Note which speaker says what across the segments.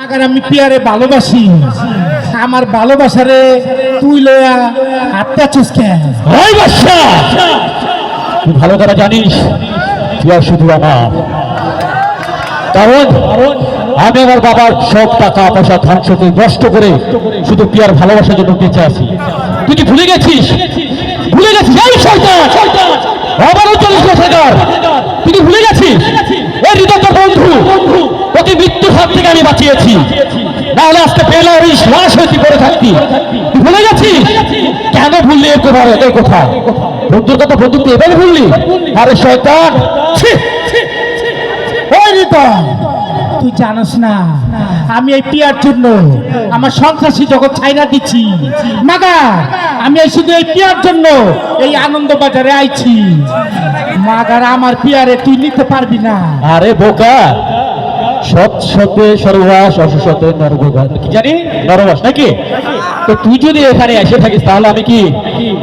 Speaker 1: Agar আমি পিয়ারে ভালোবাসি, আমার ভালোবাসারে তুই লয়া হাতটা চুসকে।
Speaker 2: ওই বাচ্চা, তুই ভালো করে জানিস পিয়া শুধু আমার, কারণ আমি আমার বাবার সব টাকা পয়সা ধন সম্পত্তি নষ্ট করে শুধু পিয়ার ভালোবাসার জন্য বেঁচে আছি। তুই কি ভুলে গেছিস? ভুলে গেছিস এই শয়তান, আবারও 40 টাকার তুই কি ভুলে গেছিস? এই হৃদয় বন্ধু, ওকে মৃত্যুর হাত থেকে আমি বাঁচিয়েছি, নাহলে আজকে পেলা ওই লাশ হয়ে পড়ে থাকতি। তুই ভুলে গেছিস? কেন ভুললি এই কথা? বন্ধুর কথা বন্ধু তুই এভাবে ভুললি? আরে শয়তান,
Speaker 1: ওই হৃদয়, তুই জানোস না আমি এই পিয়ার জন্য আমার সন্ত্রাসী জগৎ ছাইরা দিচ্ছি। মাগা আমি এই শুধু এই পিয়ার জন্য এই আনন্দ বাজারে আইছি। মাগার আমার পিয়ারে তুই নিতে পারবি না।
Speaker 2: আরে বোকা, সৎ সতে সর্বনাশ, অসতে নরবাস, কি জানি নরবাস নাকি? তো তুই যদি এখানে এসে থাকিস তাহলে আমি কি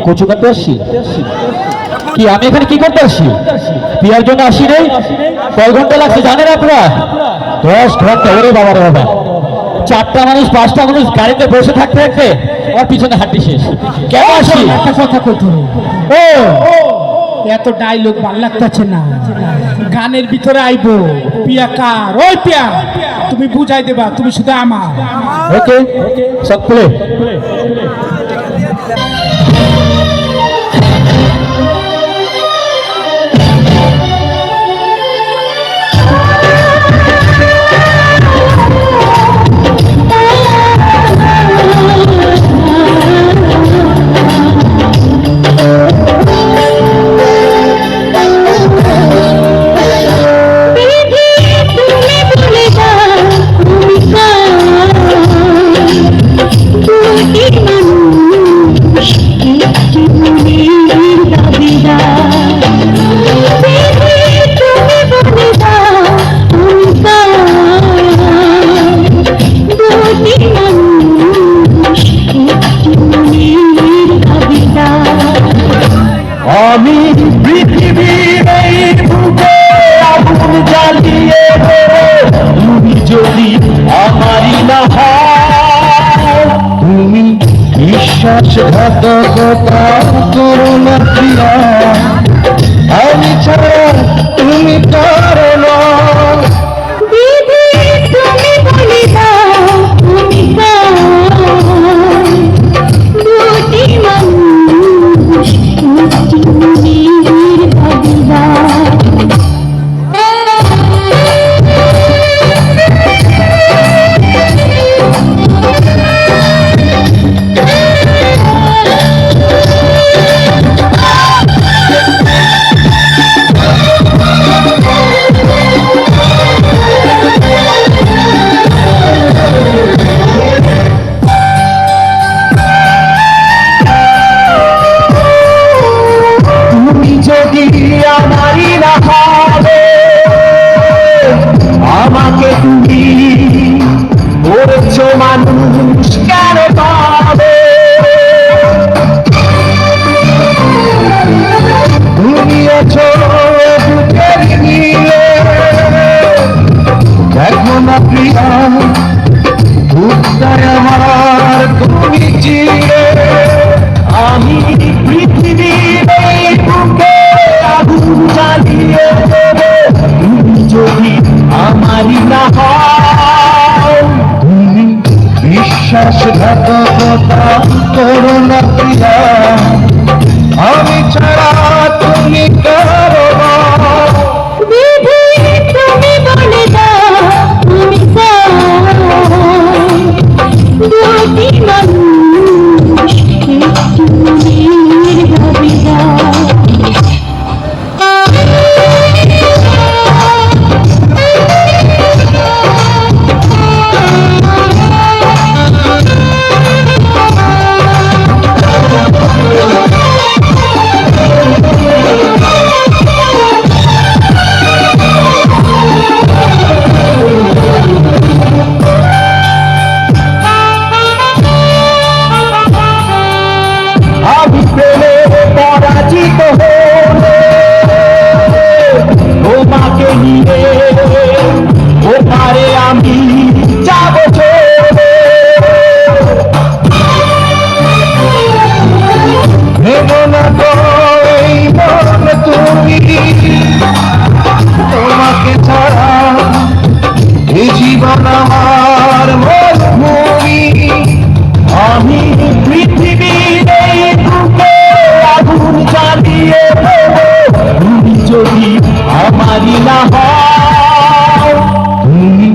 Speaker 2: কচু কাটতে আসছি? কি আমি এখানে কি করতে আসছি? পিয়ার জন্য আসি রে। কয় ঘন্টা লাগছে জানেন আপনারা? 10 ঘন্টা। ওরে বাবা রে বাবা, 4টা মানুষ 5টা মানুষ গাড়িতে বসে থাকতে থাকতে আমার পিছনে হাঁটি শেষ। কেন আসি?
Speaker 1: একটা কথা কইতো, ও এত ডায়লগ ভাল লাগতেছে না। গানের ভিতরে আইবো পিয়া কার, ওই পিয়া তুমি বুঝাই দেবা, তুমি শুধু আমার।
Speaker 2: ওকে, সব প্লে। আমি পৃথিবীর এই বুকে আগুন জ্বালিয়ে তুমি যদি আমারই না হও, তুমি বিশ্বাসঘাতকতা করো না প্রিয়া, আমি ছাড়া তুমি কারো না। আমাকে তুমি বলেছো মানুষ কেন পাবে, তুমি আছো বুকের নিয়ে, দেখো না প্রিয়া বুকটায় আমার তুমি চিরে। আমি পৃথিবীর এই বুকে আগুন জ্বালিয়ে দেবে, তুমি যদি আমারই না হও, তুমি বিশ্বাসঘাতকতা করো না প্রিয়া, আমি ছাড়া তুমি কারো না। না হও, তুমি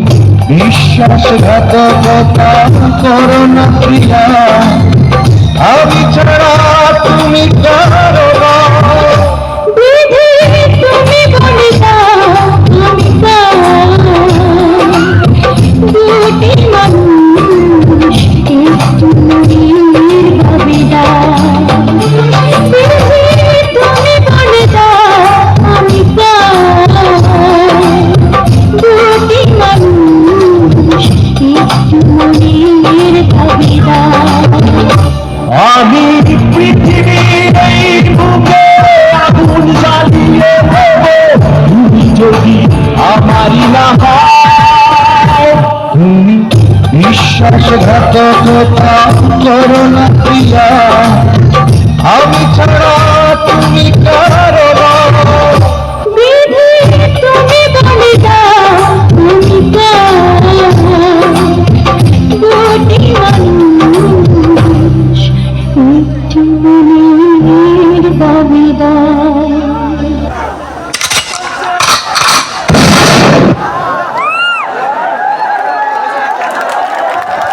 Speaker 2: বিশ্বাসঘাতকতা করো না প্রিয়া, আমি ছাড়া তুমি কারো না।
Speaker 3: বিধি তুমি বলে দাও আমি দুটি মানুষ একটু মনের ভাবিদার। বিধি তুমি বলে দাও আমি দুটি মানুষ একটু মনের ভাবিদার।
Speaker 2: আমি পৃথিবীর এই বুকে আগুন জ্বালিয়ে দেব, তুমি যদি আমারই না হও, তুমি বিশ্বাসঘাতকতা করো না প্রিয়া, আমি ছাড়া তুমি